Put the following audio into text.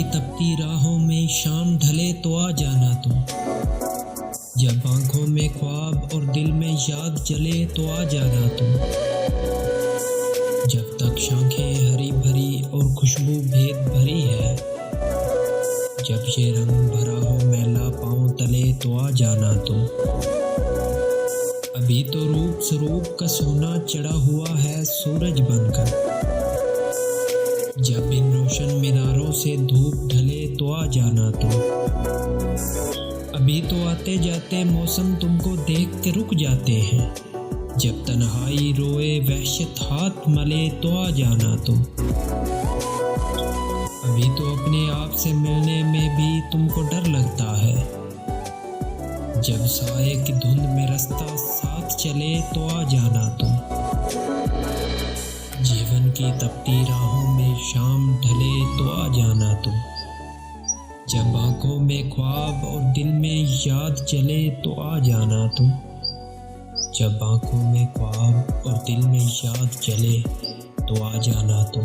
की तपती राहों में शाम ढले तो आ जाना तुम। जब आंखों में ख्वाब और दिल में याद जले तो आ जाना तुम। जब तक शाखें हरी भरी और खुशबू भेद भरी है, जब ये रंग भरा हो मैला पाँव तले तो आ जाना तुम। अभी तो रूप स्वरूप का सोना चढ़ा हुआ है सूरज बनकर, जब इन रोशन मीनारों से धूप ढले तो आ जाना तुम। अभी तो आते जाते मौसम तुमको देख के रुक जाते हैं, जब तन्हाई रोए वहशत हाथ मले तो आ जाना तुम। अभी तो अपने आप से मिलने में भी तुमको डर लगता है, जब साए की धुंध में रास्ता साथ चले तो आ जाना तुम। जीवन की तपती राहों में शाम ढले तो आ जाना तुम। जब आंखों में ख्वाब और दिल में याद जले तो आ जाना तुम। जब आंखों में ख्वाब और दिल में याद जले तो आ जाना तुम।